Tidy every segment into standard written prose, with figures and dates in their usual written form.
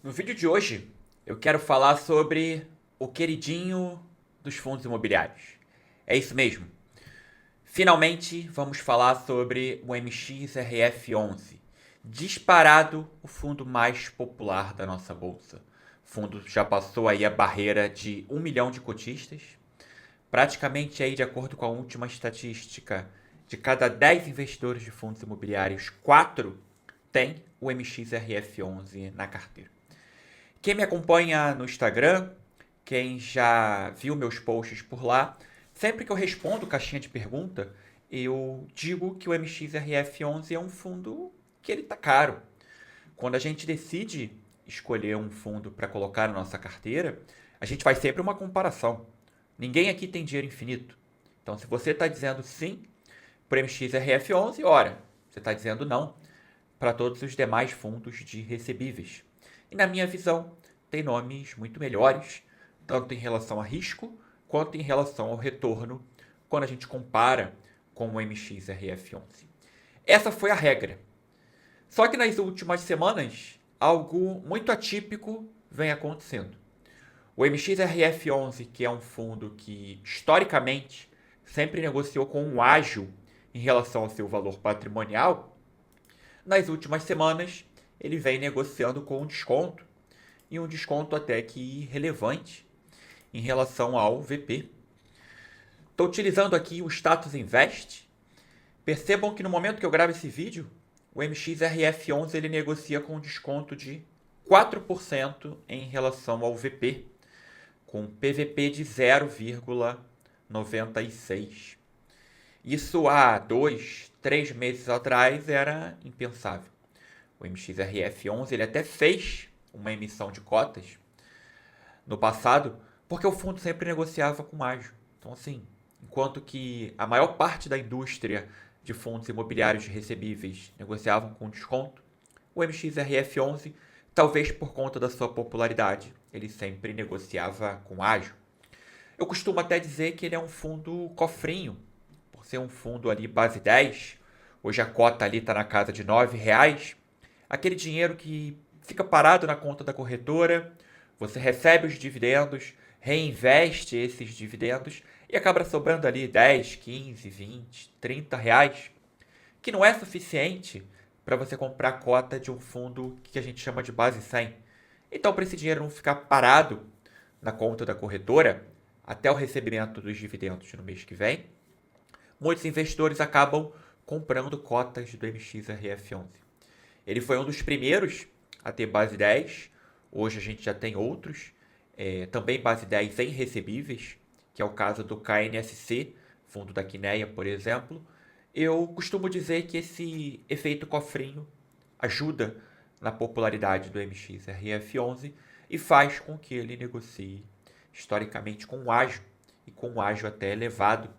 No vídeo de hoje, eu quero falar sobre o queridinho dos fundos imobiliários. É isso mesmo. Finalmente, vamos falar sobre o MXRF11. Disparado o fundo mais popular da nossa bolsa. O fundo já passou aí a barreira de 1 milhão de cotistas. Praticamente aí, de acordo com a última estatística, de cada 10 investidores de fundos imobiliários, 4 têm o MXRF11 na carteira. Quem me acompanha no Instagram, quem já viu meus posts por lá, sempre que eu respondo caixinha de pergunta, eu digo que o MXRF11 é um fundo que ele tá caro. Quando a gente decide escolher um fundo para colocar na nossa carteira, a gente faz sempre uma comparação. Ninguém aqui tem dinheiro infinito. Então, se você está dizendo sim para o MXRF11, ora, você está dizendo não para todos os demais fundos de recebíveis. E na minha visão, tem nomes muito melhores, tanto em relação a risco quanto em relação ao retorno, quando a gente compara com o MXRF11. Essa foi a regra. Só que nas últimas semanas, algo muito atípico vem acontecendo. O MXRF11, que é um fundo que historicamente sempre negociou com um ágio em relação ao seu valor patrimonial, nas últimas semanas ele vem negociando com um desconto, e um desconto até que relevante em relação ao VP. Estou utilizando aqui o Status Invest. Percebam que no momento que eu gravo esse vídeo, o MXRF11 ele negocia com um desconto de 4% em relação ao VP, com PVP de 0,96. Isso há 2, 3 meses atrás era impensável. O MXRF11 ele até fez uma emissão de cotas no passado, porque o fundo sempre negociava com ágio. Então, assim, enquanto que a maior parte da indústria de fundos imobiliários recebíveis negociavam com desconto, o MXRF11, talvez por conta da sua popularidade, ele sempre negociava com ágio. Eu costumo até dizer que ele é um fundo cofrinho, por ser um fundo ali base 10, hoje a cota ali está na casa de R$ 9, aquele dinheiro que fica parado na conta da corretora, você recebe os dividendos, reinveste esses dividendos e acaba sobrando ali 10, 15, 20, R$ 30, que não é suficiente para você comprar a cota de um fundo que a gente chama de base 100. Então, para esse dinheiro não ficar parado na conta da corretora até o recebimento dos dividendos no mês que vem, muitos investidores acabam comprando cotas do MXRF11. Ele foi um dos primeiros a ter base 10. Hoje a gente já tem outros, também base 10 em recebíveis, que é o caso do KNSC, fundo da Quineia, por exemplo. Eu costumo dizer que esse efeito cofrinho ajuda na popularidade do MXRF11 e faz com que ele negocie historicamente com um ágio, e com um ágio até elevado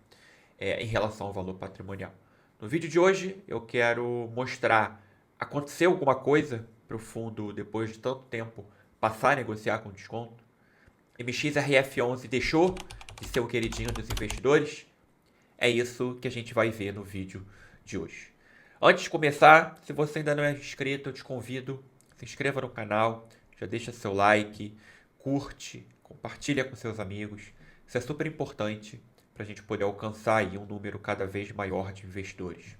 em relação ao valor patrimonial. No vídeo de hoje eu quero mostrar: aconteceu alguma coisa para o fundo depois de tanto tempo passar a negociar com desconto? MXRF11 deixou de ser o queridinho dos investidores? É isso que a gente vai ver no vídeo de hoje. Antes de começar, se você ainda não é inscrito, eu te convido, se inscreva no canal, já deixa seu like, curte, compartilha com seus amigos. Isso é super importante para a gente poder alcançar aí um número cada vez maior de investidores.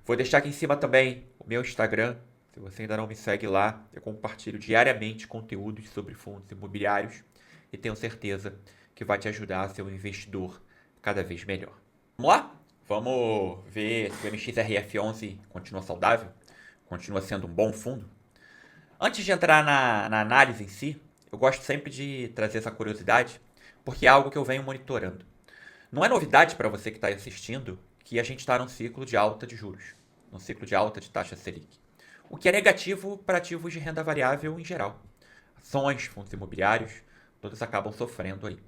Vou deixar aqui em cima também o meu Instagram. Se você ainda não me segue lá, eu compartilho diariamente conteúdos sobre fundos imobiliários e tenho certeza que vai te ajudar a ser um investidor cada vez melhor. Vamos lá? Vamos ver se o MXRF11 continua saudável, continua sendo um bom fundo. Antes de entrar na análise em si, eu gosto sempre de trazer essa curiosidade, porque é algo que eu venho monitorando. Não é novidade para você que está assistindo que a gente está num ciclo de alta de juros, num ciclo de alta de taxa Selic, o que é negativo para ativos de renda variável em geral. Ações, fundos imobiliários, todos acabam sofrendo aí.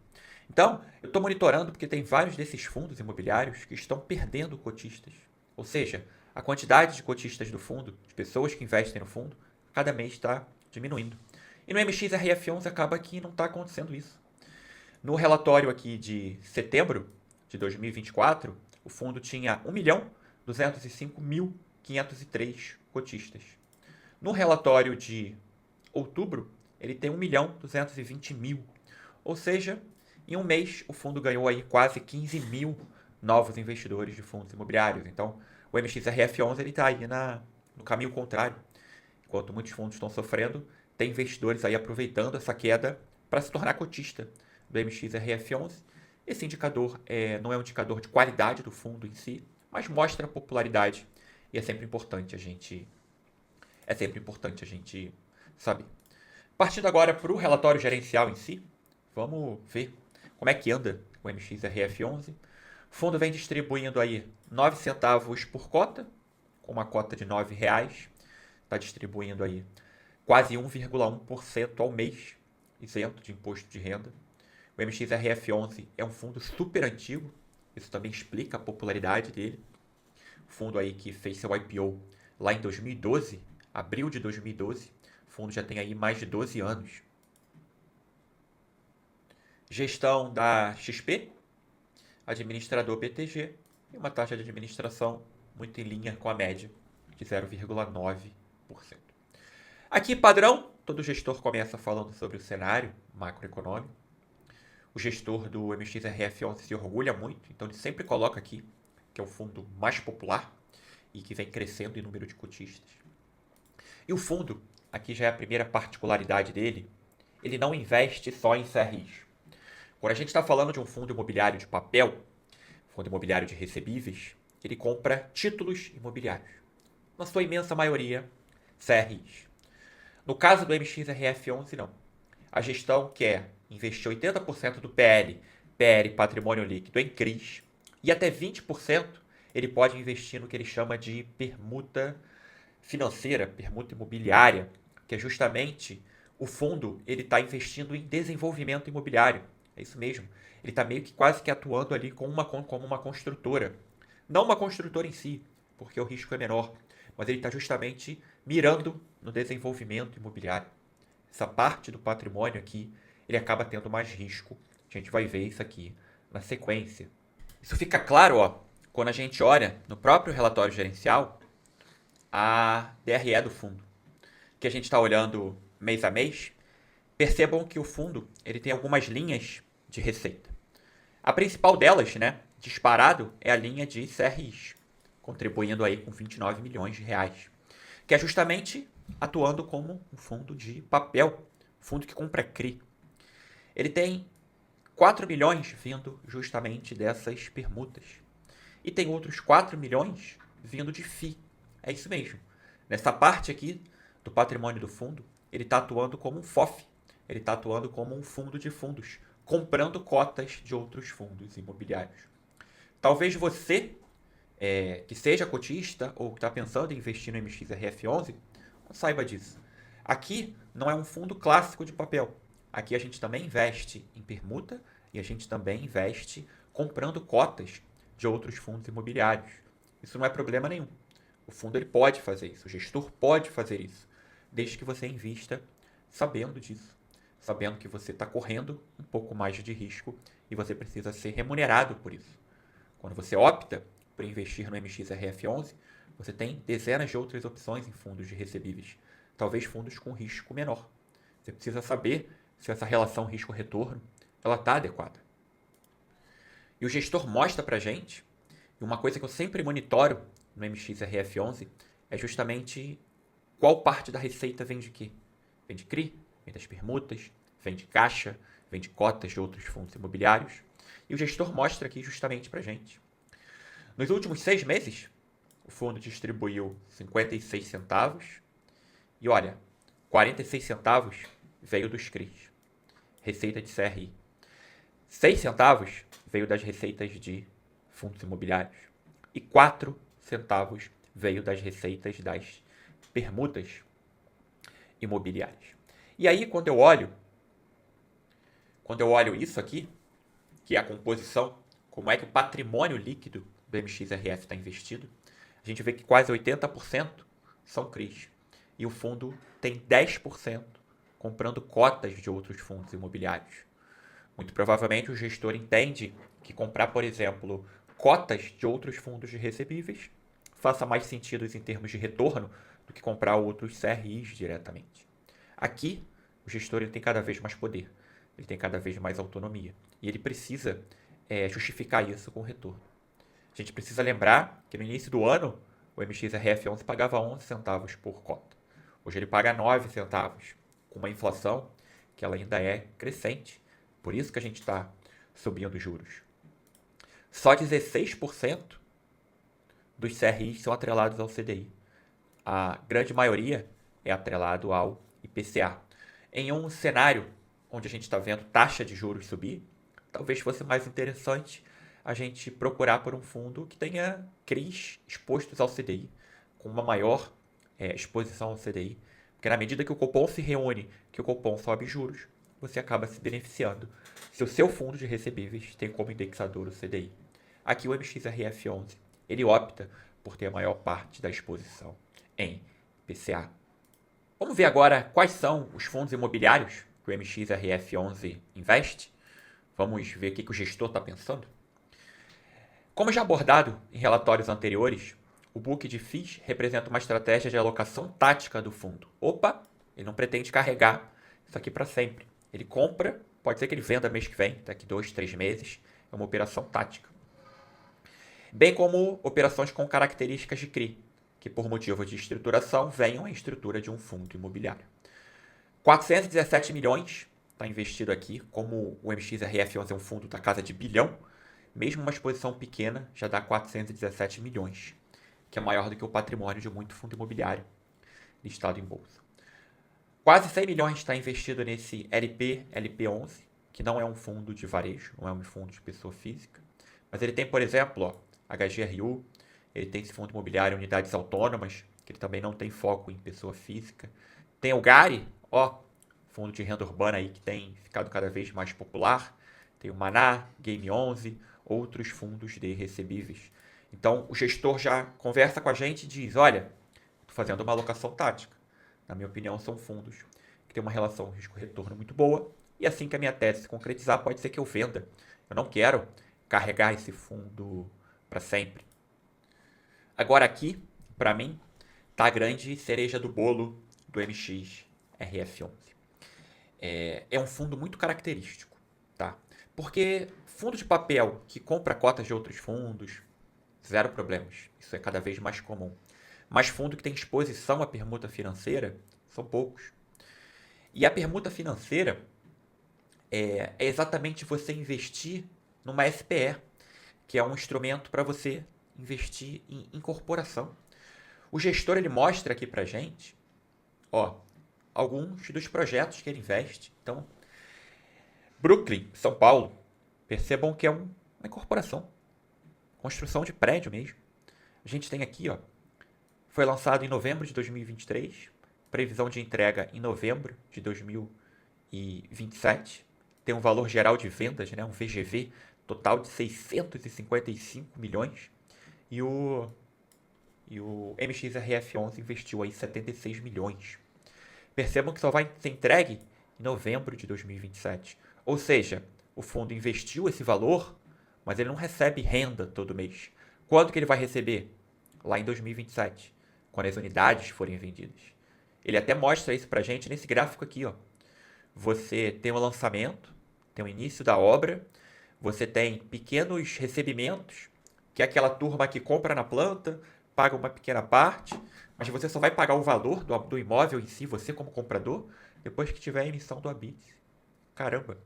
Então, eu estou monitorando porque tem vários desses fundos imobiliários que estão perdendo cotistas. Ou seja, a quantidade de cotistas do fundo, de pessoas que investem no fundo, cada mês está diminuindo. E no MXRF11 acaba que não está acontecendo isso. No relatório aqui de setembro de 2024, o fundo tinha 1.205.503 cotistas. No relatório de outubro, ele tem 1.220.000. Ou seja, em um mês, o fundo ganhou aí quase 15 mil novos investidores de fundos imobiliários. Então, o MXRF11 está aí no caminho contrário. Enquanto muitos fundos estão sofrendo, tem investidores aí aproveitando essa queda para se tornar cotista do MXRF11. Esse indicador não é um indicador de qualidade do fundo em si, mas mostra a popularidade e é sempre importante a gente saber. Partindo agora para o relatório gerencial em si, vamos ver como é que anda o MXRF11. O fundo vem distribuindo aí 9 centavos por cota, com uma cota de R$ 9,00. Está distribuindo aí quase 1,1% ao mês, isento de imposto de renda. O MXRF11 é um fundo super antigo, isso também explica a popularidade dele. O fundo aí que fez seu IPO lá em 2012, abril de 2012, o fundo já tem aí mais de 12 anos. Gestão da XP, administrador BTG e uma taxa de administração muito em linha com a média de 0,9%. Aqui, padrão, todo gestor começa falando sobre o cenário macroeconômico. O gestor do MXRF11 se orgulha muito, então ele sempre coloca aqui que é o fundo mais popular e que vem crescendo em número de cotistas. E o fundo, aqui já é a primeira particularidade dele, ele não investe só em CRIs. Quando a gente está falando de um fundo imobiliário de papel, fundo imobiliário de recebíveis, ele compra títulos imobiliários. Na sua imensa maioria, CRIs. No caso do MXRF11, não. A gestão quer investir 80% do PL patrimônio líquido, em CRIs, e até 20% ele pode investir no que ele chama de permuta financeira, permuta imobiliária, que é justamente o fundo ele está investindo em desenvolvimento imobiliário. É isso mesmo. Ele está meio que quase que atuando ali como uma construtora. Não uma construtora em si, porque o risco é menor, mas ele está justamente mirando no desenvolvimento imobiliário. Essa parte do patrimônio aqui, ele acaba tendo mais risco. A gente vai ver isso aqui na sequência. Isso fica claro, quando a gente olha no próprio relatório gerencial a DRE do fundo, que a gente está olhando mês a mês. Percebam que o fundo ele tem algumas linhas de receita. A principal delas, disparado, é a linha de CRIs, contribuindo aí com 29 milhões de reais, que é justamente atuando como um fundo de papel, fundo que compra CRI. Ele tem 4 milhões vindo justamente dessas permutas. E tem outros 4 milhões vindo de FII. É isso mesmo. Nessa parte aqui do patrimônio do fundo, ele está atuando como um FOF. Ele está atuando como um fundo de fundos, comprando cotas de outros fundos imobiliários. Talvez você, que seja cotista ou que está pensando em investir no MXRF11, não saiba disso. Aqui não é um fundo clássico de papel. Aqui a gente também investe em permuta e a gente também investe comprando cotas de outros fundos imobiliários. Isso não é problema nenhum. O fundo ele pode fazer isso, o gestor pode fazer isso, desde que você invista sabendo disso, sabendo que você está correndo um pouco mais de risco e você precisa ser remunerado por isso. Quando você opta por investir no MXRF11, você tem dezenas de outras opções em fundos de recebíveis, talvez fundos com risco menor. Você precisa saber se essa relação risco-retorno está adequada. E o gestor mostra para a gente, e uma coisa que eu sempre monitoro no MXRF11 é justamente qual parte da receita vem de quê? Vem de CRI, vem das permutas, vem de caixa, vem de cotas de outros fundos imobiliários. E o gestor mostra aqui justamente para a gente. Nos últimos 6 meses, o fundo distribuiu 56 centavos. E olha, 46 centavos veio dos CRIs, receita de CRI. 6 centavos veio das receitas de fundos imobiliários. E 4 centavos veio das receitas das permutas imobiliárias. E aí, quando eu olho isso aqui, que é a composição, como é que o patrimônio líquido do MXRF está investido, a gente vê que quase 80% são CRIs. E o fundo tem 10% comprando cotas de outros fundos imobiliários. Muito provavelmente o gestor entende que comprar, por exemplo, cotas de outros fundos de recebíveis faça mais sentido em termos de retorno do que comprar outros CRIs diretamente. Aqui, o gestor ele tem cada vez mais poder, ele tem cada vez mais autonomia e ele precisa justificar isso com retorno. A gente precisa lembrar que no início do ano, o MXRF11 pagava 11 centavos por cota. Hoje ele paga 9 centavos, com uma inflação que ela ainda é crescente. Por isso que a gente está subindo os juros. Só 16% dos CRIs são atrelados ao CDI. A grande maioria é atrelado ao IPCA. Em um cenário onde a gente está vendo taxa de juros subir, talvez fosse mais interessante a gente procurar por um fundo que tenha CRIs expostos ao CDI, com uma maior exposição ao CDI. Porque na medida que o Copom se reúne, que o Copom sobe juros, você acaba se beneficiando se o seu fundo de recebíveis tem como indexador o CDI. Aqui o MXRF11, ele opta por ter a maior parte da exposição em IPCA. Vamos ver agora quais são os fundos imobiliários que o MXRF11 investe? Vamos ver o que o gestor está pensando? Como já abordado em relatórios anteriores, o book de FIIs representa uma estratégia de alocação tática do fundo. Opa, ele não pretende carregar isso aqui para sempre. Ele compra, pode ser que ele venda mês que vem, daqui 2, 3 meses. É uma operação tática. Bem como operações com características de CRI, que por motivo de estruturação venham à estrutura de um fundo imobiliário. 417 milhões está investido aqui, como o MXRF11 é um fundo da casa de bilhão, mesmo uma exposição pequena já dá 417 milhões, que é maior do que o patrimônio de muito fundo imobiliário listado em bolsa. Quase 100 milhões está investido nesse LP11, que não é um fundo de varejo, não é um fundo de pessoa física, mas ele tem, por exemplo, HGRU, ele tem esse fundo imobiliário Unidades Autônomas, que ele também não tem foco em pessoa física. Tem o GARI, fundo de renda urbana aí que tem ficado cada vez mais popular. Tem o Maná, Game 11, outros fundos de recebíveis. Então, o gestor já conversa com a gente e diz, olha, estou fazendo uma alocação tática. Na minha opinião, são fundos que têm uma relação risco-retorno muito boa. E assim que a minha tese se concretizar, pode ser que eu venda. Eu não quero carregar esse fundo para sempre. Agora aqui, para mim, está a grande cereja do bolo do MXRF11. É um fundo muito característico, tá? Porque fundo de papel que compra cotas de outros fundos, zero problemas. Isso é cada vez mais comum. Mas fundo que tem exposição à permuta financeira, são poucos. E a permuta financeira é exatamente você investir numa SPE, que é um instrumento para você investir em incorporação. O gestor ele mostra aqui para gente, alguns dos projetos que ele investe. Então, Brooklyn, São Paulo, percebam que é uma incorporação, construção de prédio mesmo. A gente tem aqui, foi lançado em novembro de 2023, previsão de entrega em novembro de 2027. Tem um valor geral de vendas, um VGV total de 655 milhões. E o MXRF11 investiu aí 76 milhões. Percebam que só vai ser entregue em novembro de 2027. Ou seja, o fundo investiu esse valor, mas ele não recebe renda todo mês. Quando que ele vai receber? Lá em 2027, quando as unidades forem vendidas. Ele até mostra isso pra gente nesse gráfico aqui. Você tem o lançamento, tem o início da obra, você tem pequenos recebimentos, que é aquela turma que compra na planta, paga uma pequena parte, mas você só vai pagar o valor do imóvel em si, você como comprador, depois que tiver a emissão do Habits. Caramba,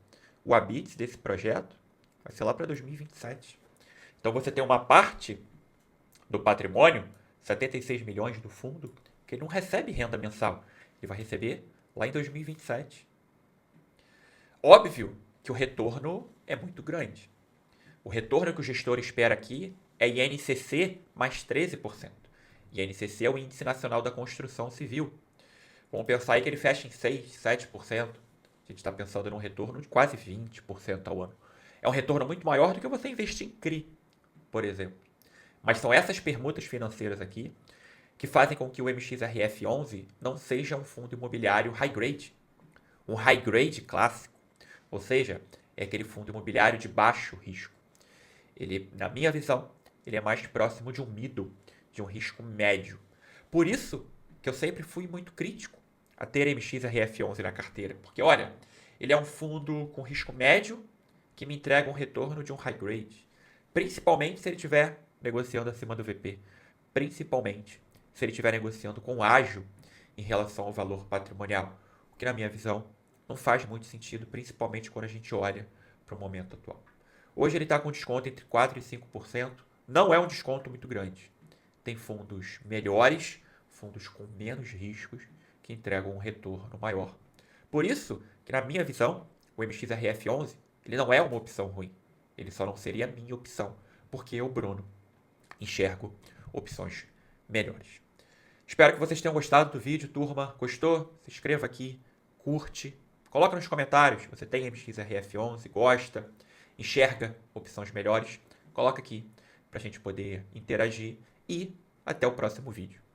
o Habits desse projeto vai ser lá para 2027. Então você tem uma parte do patrimônio, 76 milhões do fundo, que ele não recebe renda mensal. Ele vai receber lá em 2027. Óbvio que o retorno é muito grande. O retorno que o gestor espera aqui é INCC mais 13%. INCC é o Índice Nacional da Construção Civil. Vamos pensar aí que ele fecha em 6%, 7%. A gente está pensando num retorno de quase 20% ao ano. É um retorno muito maior do que você investir em CRI, por exemplo. Mas são essas permutas financeiras aqui que fazem com que o MXRF11 não seja um fundo imobiliário high grade. Um high grade clássico. Ou seja, é aquele fundo imobiliário de baixo risco. Ele, na minha visão, ele é mais próximo de um middle, de um risco médio. Por isso que eu sempre fui muito crítico a ter MXRF11 na carteira. Porque, olha, ele é um fundo com risco médio que me entrega um retorno de um high grade. Principalmente se ele estiver negociando acima do VP. Principalmente se ele estiver negociando com ágio em relação ao valor patrimonial. O que, na minha visão, não faz muito sentido, principalmente quando a gente olha para o momento atual. Hoje ele está com desconto entre 4% e 5%. Não é um desconto muito grande. Tem fundos melhores, fundos com menos riscos, que entregam um retorno maior. Por isso que, na minha visão, o MXRF11 ele não é uma opção ruim. Ele só não seria a minha opção, porque eu, Bruno, enxergo opções melhores. Espero que vocês tenham gostado do vídeo, turma. Gostou? Se inscreva aqui, curte. Coloca nos comentários se você tem MXRF11, gosta, enxerga opções melhores. Coloca aqui para a gente poder interagir e até o próximo vídeo.